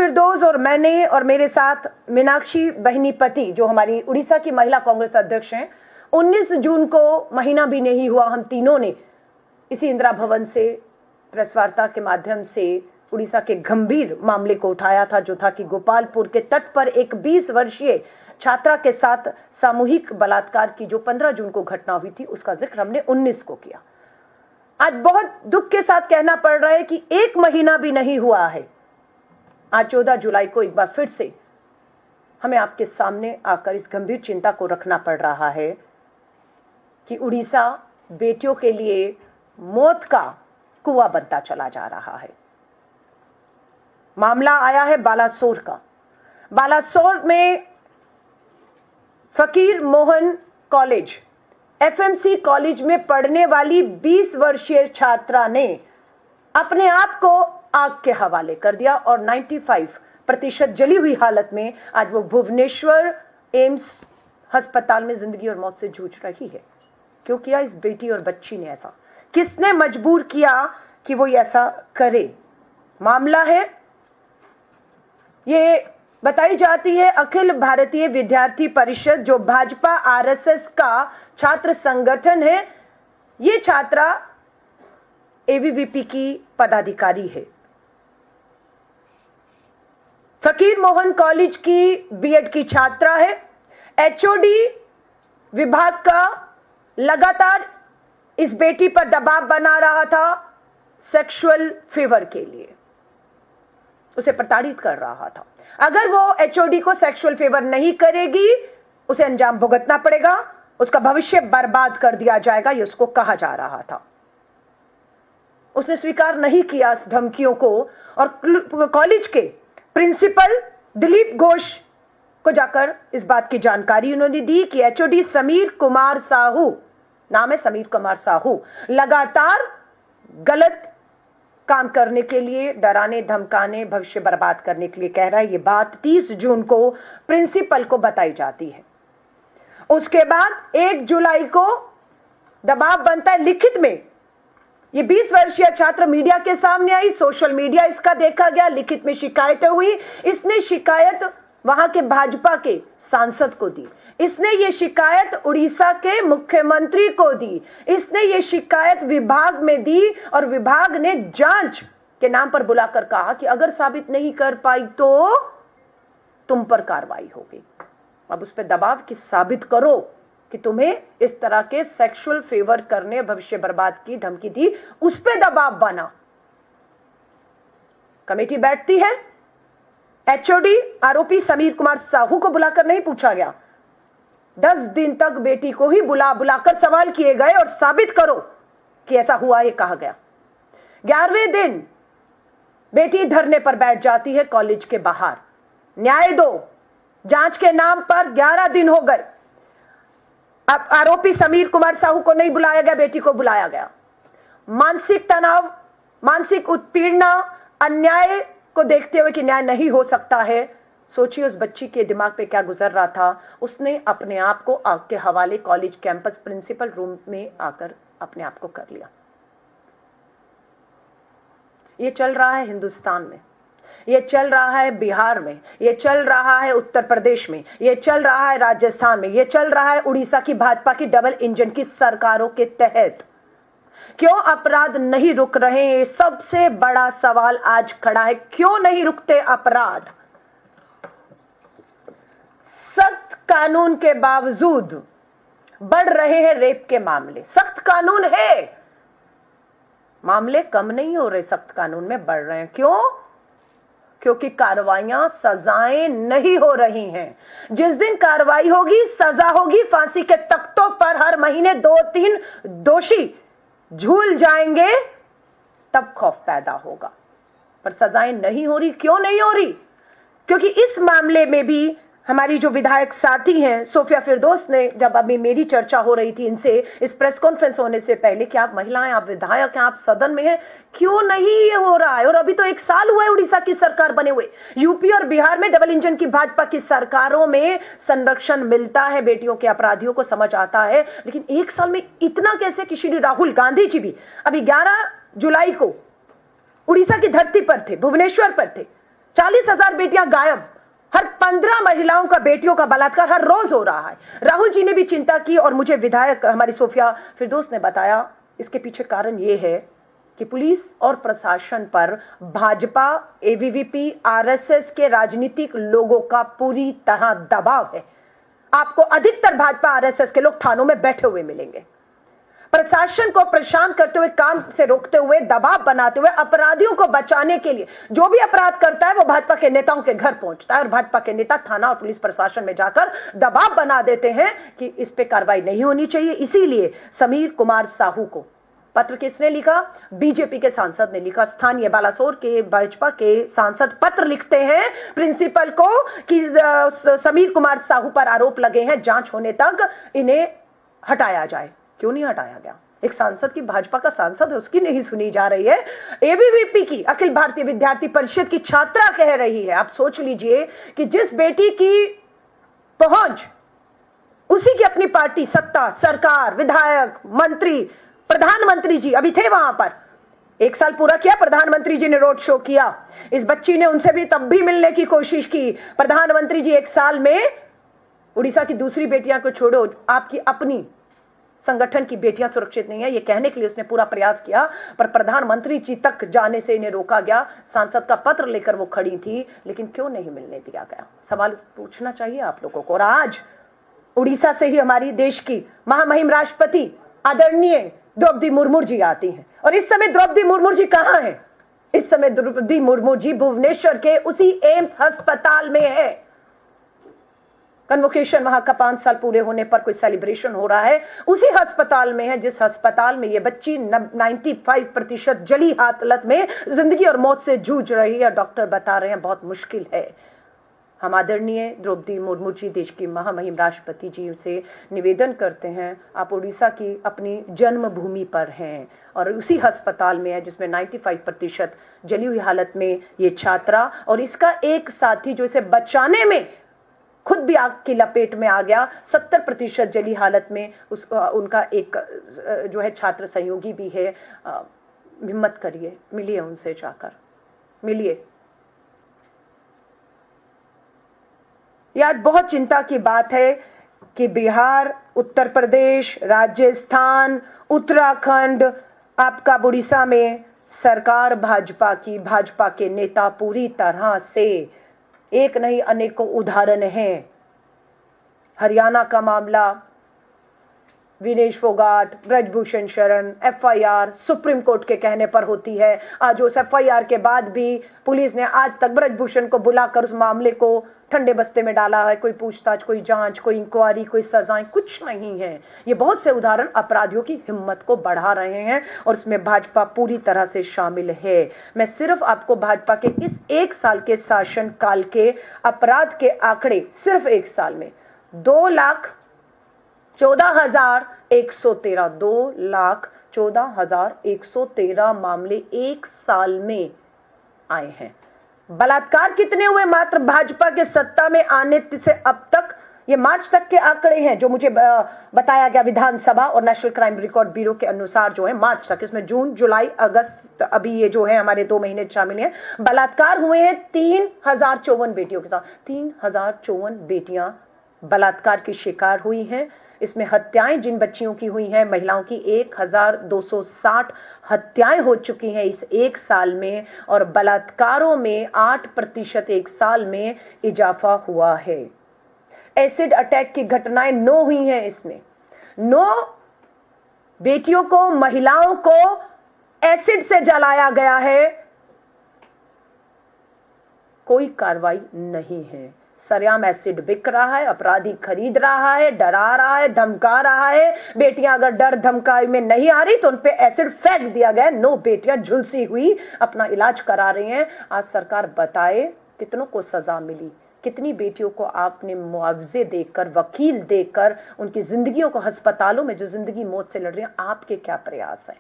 फिरदौस और मैंने और मेरे साथ मीनाक्षी बहिनीपति जो हमारी उड़ीसा की महिला कांग्रेस अध्यक्ष हैं, 19 जून को महीना भी नहीं हुआ, हम तीनों ने इसी इंदिरा भवन से प्रेस वार्ता के माध्यम से उड़ीसा के गंभीर मामले को उठाया था, जो था कि गोपालपुर के तट पर एक 20 वर्षीय छात्रा के साथ सामूहिक बलात्कार की जो 15 जून को घटना हुई थी, उसका जिक्र हमने 19 को किया। आज बहुत दुख के साथ कहना पड़ रहा है कि एक महीना भी नहीं हुआ है, आज 14 जुलाई को एक बार फिर से हमें आपके सामने आकर इस गंभीर चिंता को रखना पड़ रहा है कि उड़ीसा बेटियों के लिए मौत का कुआं बनता चला जा रहा है। मामला आया है बालासोर का। बालासोर में फकीर मोहन कॉलेज, एफएमसी कॉलेज में पढ़ने वाली 20 वर्षीय छात्रा ने अपने आप को आग के हवाले कर दिया और 95% जली हुई हालत में आज वो भुवनेश्वर एम्स अस्पताल में जिंदगी और मौत से जूझ रही है। क्यों किया इस बेटी और बच्ची ने ऐसा? किसने मजबूर किया कि वो ऐसा करे? मामला है, ये बताई जाती है अखिल भारतीय विद्यार्थी परिषद, जो भाजपा आरएसएस का छात्र संगठन है। ये छात्रा एबीवीपी की पदाधिकारी है। फकीर मोहन कॉलेज की बीएड की छात्रा है। एचओडी विभाग का लगातार इस बेटी पर दबाव बना रहा था सेक्सुअल फेवर के लिए, उसे प्रताड़ित कर रहा था। अगर वो एचओडी को सेक्सुअल फेवर नहीं करेगी, उसे अंजाम भुगतना पड़ेगा, उसका भविष्य बर्बाद कर दिया जाएगा, ये उसको कहा जा रहा था। उसने स्वीकार नहीं किया इस धमकियों को और कॉलेज के प्रिंसिपल दिलीप घोष को जाकर इस बात की जानकारी उन्होंने दी कि एचओडी समीर कुमार साहू, नाम है समीर कुमार साहू, लगातार गलत काम करने के लिए, डराने धमकाने, भविष्य बर्बाद करने के लिए कह रहा है। ये बात 30 जून को प्रिंसिपल को बताई जाती है। उसके बाद 1 जुलाई को दबाव बनता है लिखित में। ये 20 वर्षीय छात्र मीडिया के सामने आई, सोशल मीडिया इसका देखा गया, लिखित में शिकायतें हुई। इसने शिकायत वहां के भाजपा के सांसद को दी, इसने ये शिकायत उड़ीसा के मुख्यमंत्री को दी, इसने ये शिकायत विभाग में दी और विभाग ने जांच के नाम पर बुलाकर कहा कि अगर साबित नहीं कर पाई तो तुम पर कार्रवाई होगी। अब उस पर दबाव कि साबित करो कि तुम्हें इस तरह के सेक्सुअल फेवर करने, भविष्य बर्बाद की धमकी दी, उस पर दबाव बना। कमेटी बैठती है, एचओडी आरोपी समीर कुमार साहू को बुलाकर नहीं पूछा गया। 10 दिन तक बेटी को ही बुलाकर सवाल किए गए और साबित करो कि ऐसा हुआ, ये कहा गया। 11वें दिन बेटी धरने पर बैठ जाती है कॉलेज के बाहर, न्याय दो। जांच के नाम पर 11 दिन हो गए। अब आरोपी समीर कुमार साहू को नहीं बुलाया गया, बेटी को बुलाया गया। मानसिक तनाव, मानसिक उत्पीड़न, अन्याय को देखते हुए कि न्याय नहीं हो सकता है, सोचिए उस बच्ची के दिमाग पे क्या गुजर रहा था। उसने अपने आप को आग के हवाले कॉलेज कैंपस प्रिंसिपल रूम में आकर अपने आप को कर लिया। ये चल रहा है हिंदुस्तान में, ये चल रहा है बिहार में, ये चल रहा है उत्तर प्रदेश में, ये चल रहा है राजस्थान में, ये चल रहा है उड़ीसा की भाजपा की डबल इंजन की सरकारों के तहत। क्यों अपराध नहीं रुक रहे हैं? सबसे बड़ा सवाल आज खड़ा है, क्यों नहीं रुकते अपराध? सख्त कानून के बावजूद बढ़ रहे हैं रेप के मामले। सख्त कानून है, मामले कम नहीं हो रहे, सख्त कानून में बढ़ रहे हैं। क्यों? क्योंकि कार्रवाइयां, सजाएं नहीं हो रही हैं। जिस दिन कार्रवाई होगी, सजा होगी, फांसी के तख्तों पर हर महीने 2-3 दोषी झूल जाएंगे, तब खौफ पैदा होगा। पर सजाएं नहीं हो रही। क्यों नहीं हो रही? क्योंकि इस मामले में भी हमारी जो विधायक साथी हैं सोफिया फिरदौस ने, जब अभी मेरी चर्चा हो रही थी इनसे इस प्रेस कॉन्फ्रेंस होने से पहले कि आप महिलाएं, आप विधायक हैं, आप सदन में हैं, क्यों नहीं ये हो रहा है? और अभी तो 1 साल हुआ है उड़ीसा की सरकार बने हुए। यूपी और बिहार में डबल इंजन की भाजपा की सरकारों में संरक्षण मिलता है, बेटियों के अपराधियों को समझ आता है, लेकिन 1 साल में इतना कैसे? कि श्री राहुल गांधी जी भी अभी 11 जुलाई को उड़ीसा की धरती पर थे, भुवनेश्वर पर थे। 40,000 बेटियां गायब, हर 15 महिलाओं का, बेटियों का बलात्कार हर रोज हो रहा है। राहुल जी ने भी चिंता की और मुझे विधायक हमारी सोफिया फिरदौस ने बताया इसके पीछे कारण यह है कि पुलिस और प्रशासन पर भाजपा, एबीवीपी, आरएसएस के राजनीतिक लोगों का पूरी तरह दबाव है। आपको अधिकतर भाजपा आरएसएस के लोग थानों में बैठे हुए मिलेंगे। प्रशासन को परेशान करते हुए, काम से रोकते हुए, दबाव बनाते हुए, अपराधियों को बचाने के लिए जो भी अपराध करता है वो भाजपा के नेताओं के घर पहुंचता है और भाजपा के नेता थाना और पुलिस प्रशासन में जाकर दबाव बना देते हैं कि इस पे कार्रवाई नहीं होनी चाहिए। इसीलिए समीर कुमार साहू को पत्र किसने लिखा? बीजेपी के सांसद ने लिखा। स्थानीय बालासोर के भाजपा के सांसद पत्र लिखते हैं प्रिंसिपल को कि समीर कुमार साहू पर आरोप लगे हैं, जांच होने तक इन्हें हटाया जाए। क्यों नहीं हटाया गया? एक सांसद की, भाजपा का सांसद है, उसकी नहीं सुनी जा रही है। एबीवीपी की, अखिल भारतीय विद्यार्थी परिषद की छात्रा कह रही है। आप सोच लीजिए कि जिस बेटी की पहुंच, उसी की अपनी पार्टी, सत्ता, सरकार, विधायक, मंत्री, प्रधानमंत्री जी अभी थे वहां पर, 1 साल पूरा किया, प्रधानमंत्री जी ने रोड शो किया। इस बच्ची ने उनसे भी तब भी मिलने की कोशिश की। प्रधानमंत्री जी 1 साल में उड़ीसा की दूसरी बेटियां को छोड़ो, आपकी अपनी संगठन की बेटियां सुरक्षित नहीं है, यह कहने के लिए उसने पूरा प्रयास किया, पर प्रधानमंत्री जी तक जाने से इन्हें रोका गया। सांसद का पत्र लेकर वो खड़ी थी, लेकिन क्यों नहीं मिलने दिया गया? सवाल पूछना चाहिए आप लोगों को। और आज उड़ीसा से ही हमारी देश की महामहिम राष्ट्रपति आदरणीय द्रौपदी मुर्मू जी आती हैं। और इस समय द्रौपदी मुर्मू जी कहां हैं? इस समय द्रौपदी मुर्मू जी भुवनेश्वर के उसी एम्स अस्पताल में है। कन्वोकेशन वहां का 5 साल पूरे होने पर कोई सेलिब्रेशन हो रहा है, उसी अस्पताल में है जिस अस्पताल में ये बच्ची 95% जली हालत में जिंदगी और मौत से जूझ रही है। डॉक्टर बता रहे हैं बहुत मुश्किल है। हम आदरणीय द्रौपदी मुर्मू जी, देश की महामहिम राष्ट्रपति जी से निवेदन करते हैं, आप उड़ीसा की अपनी जन्मभूमि पर हैं और उसी अस्पताल में है जिसमें 95% जली हुई हालत में ये छात्रा और इसका एक साथी जो इसे बचाने में खुद भी आग की लपेट में आ गया, 70% जली हालत में उनका एक जो है छात्र सहयोगी भी है। हिम्मत करिए, मिलिए उनसे, जाकर मिलिए। यह आज बहुत चिंता की बात है कि बिहार, उत्तर प्रदेश, राजस्थान, उत्तराखंड, आपका उड़ीसा में सरकार भाजपा की, भाजपा के नेता पूरी तरह से, एक नहीं अनेकों उदाहरण हैं। हरियाणा का मामला, Vinesh Phogat, Brijbhushan Sharan, FIR supreme court के कहने पर होती है। आज उस एफआईआर के बाद भी पुलिस ने आज तक ब्रजभूषण को बुलाकर उस मामले को ठंडे बस्ते में डाला है। कोई पूछताछ, कोई जांच, कोई इंक्वायरी, कोई सजाएं, कुछ नहीं है। ये बहुत से उदाहरण अपराधियों की हिम्मत को बढ़ा रहे हैं और इसमें भाजपा पूरी तरह से शामिल है। मैं सिर्फ आपको भाजपा के इस 1 साल के शासन काल के अपराध के आंकड़े, सिर्फ 1 साल में 2,14,113 मामले 1 साल में आए हैं। बलात्कार कितने हुए मात्र भाजपा के सत्ता में आने से अब तक? ये मार्च तक के आंकड़े हैं जो मुझे बताया गया विधानसभा और नेशनल क्राइम रिकॉर्ड ब्यूरो के अनुसार, जो है मार्च तक, इसमें जून, जुलाई, अगस्त, अभी ये जो है हमारे 2 महीने शामिल हैं। बलात्कार हुए हैं 3054 बेटियों के साथ। 3054 बेटियां बलात्कार की शिकार हुई हैं। इसमें हत्याएं जिन बच्चियों की हुई हैं, महिलाओं की 1260 हत्याएं हो चुकी हैं इस 1 साल में और बलात्कारों में 8% 1 साल में इजाफा हुआ है। एसिड अटैक की घटनाएं 9 हुई हैं। इसमें 9 बेटियों को, महिलाओं को एसिड से जलाया गया है। कोई कार्रवाई नहीं है। सरेआम एसिड बिक रहा है, अपराधी खरीद रहा है, डरा रहा है, धमका रहा है। बेटियां अगर डर धमकाई में नहीं आ रही तो उन पे एसिड फेंक दिया गया। 9 बेटियां झुलसी हुई अपना इलाज करा रही हैं। आज सरकार बताए कितनों को सजा मिली, कितनी बेटियों को आपने मुआवजे देकर, वकील देकर उनकी जिंदगियों को, अस्पतालों में जो जिंदगी मौत से लड़ रही हैं, आपके क्या प्रयास है?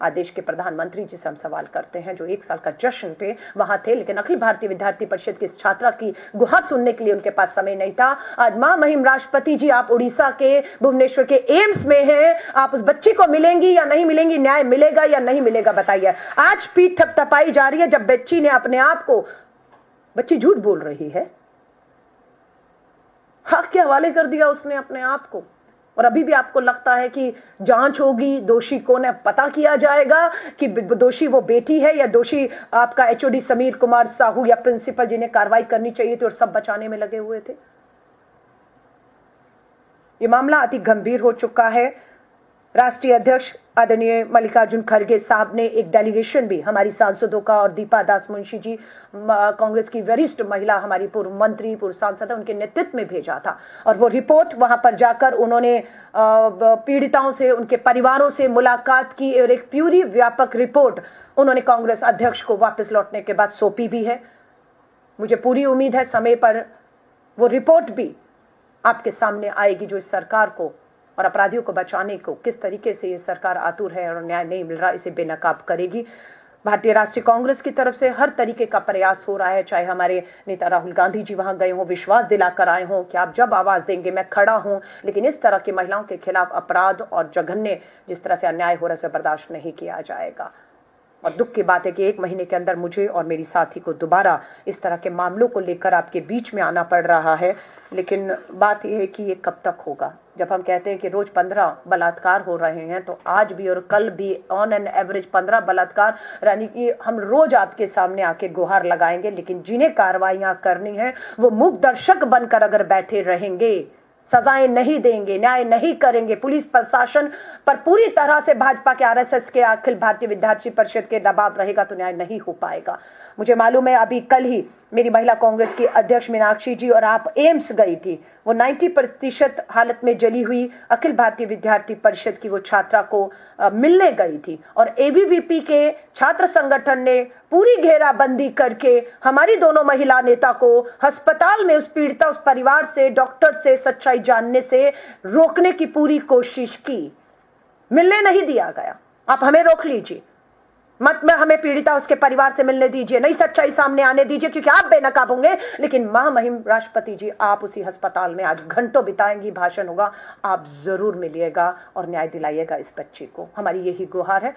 आज देश के प्रधानमंत्री जी से हम सवाल करते हैं जो 1 साल का जश्न पे वहां थे, लेकिन अखिल भारतीय विद्यार्थी परिषद की इस छात्रा की गुहार सुनने के लिए उनके पास समय नहीं था। आज महामहिम राष्ट्रपति जी, आप उड़ीसा के भुवनेश्वर के एम्स में हैं, आप उस बच्ची को मिलेंगी या नहीं मिलेंगी? न्याय मिलेगा या नहीं मिलेगा? बताइए। आज पीठ थपथपाई जा रही है जब बच्ची ने अपने आप को बच्ची झूठ बोल रही है, हक के हवाले कर दिया उसने अपने आप को। और अभी भी आपको लगता है कि जांच होगी, दोषी कौन है पता किया जाएगा कि दोषी वो बेटी है या दोषी आपका एचओडी समीर कुमार साहू या प्रिंसिपल जिन्हें कार्रवाई करनी चाहिए थी और सब बचाने में लगे हुए थे। ये मामला अति गंभीर हो चुका है। राष्ट्रीय अध्यक्ष आदरणीय मल्लिकार्जुन खड़गे साहब ने एक डेलीगेशन भी हमारी सांसदों का और दीपा दास मुंशी जी कांग्रेस की वरिष्ठ महिला, हमारी पूर्व मंत्री, पूर्व सांसद, उनके नेतृत्व में भेजा था। और वो रिपोर्ट वहां पर जाकर उन्होंने पीड़िताओं से, उनके परिवारों से मुलाकात की और एक पूरी व्यापक रिपोर्ट उन्होंने कांग्रेस अध्यक्ष को वापस लौटने के बाद सौंपी भी है। मुझे पूरी उम्मीद है समय पर वो रिपोर्ट भी आपके सामने आएगी, जो इस सरकार को और अपराधियों को बचाने को किस तरीके से ये सरकार आतुर है और न्याय नहीं मिल रहा, इसे बेनकाब करेगी। भारतीय राष्ट्रीय कांग्रेस की तरफ से हर तरीके का प्रयास हो रहा है, चाहे हमारे नेता राहुल गांधी जी वहां गए हों, विश्वास दिलाकर आए हों कि आप जब आवाज देंगे मैं खड़ा हूं, लेकिन इस तरह की महिलाओं के खिलाफ अपराध और जघन्य जिस तरह से अन्याय हो रहा है उसे बर्दाश्त नहीं किया जाएगा। और दुख की बात है कि 1 महीने के अंदर मुझे और मेरी साथी को दोबारा इस तरह के मामलों को लेकर आपके बीच में आना पड़ रहा है। लेकिन बात यह है कि ये कब तक होगा? जब हम कहते हैं कि रोज 15 बलात्कार हो रहे हैं, तो आज भी और कल भी ऑन एन एवरेज 15 बलात्कार, यानी कि हम रोज आपके सामने आके गुहार लगाएंगे, लेकिन जिन्हें कार्रवाइयां करनी है वो मूक दर्शक बनकर अगर बैठे रहेंगे, सजाएं नहीं देंगे, न्याय नहीं करेंगे, पुलिस प्रशासन पर पूरी तरह से भाजपा के, आरएसएस के, अखिल भारतीय विद्यार्थी परिषद के दबाव रहेगा, तो न्याय नहीं हो पाएगा। मुझे मालूम है अभी कल ही मेरी महिला कांग्रेस की अध्यक्ष मीनाक्षी जी और आप एम्स गई थी। वो 90% हालत में जली हुई अखिल भारतीय विद्यार्थी परिषद की वो छात्रा को मिलने गई थी और एबीवीपी के छात्र संगठन ने पूरी घेराबंदी करके हमारी दोनों महिला नेता को अस्पताल में उस पीड़िता, उस परिवार से, डॉक्टर से सच्चाई जानने से रोकने की पूरी कोशिश की। मिलने नहीं दिया गया। आप हमें रोक लीजिए, मत में हमें पीड़िता उसके परिवार से मिलने दीजिए, नई सच्चाई सामने आने दीजिए, क्योंकि आप बेनकाब होंगे। लेकिन महामहिम राष्ट्रपति जी, आप उसी अस्पताल में आज घंटों बिताएंगी, भाषण होगा, आप जरूर मिलिएगा और न्याय दिलाइएगा इस बच्ची को। हमारी यही गुहार है।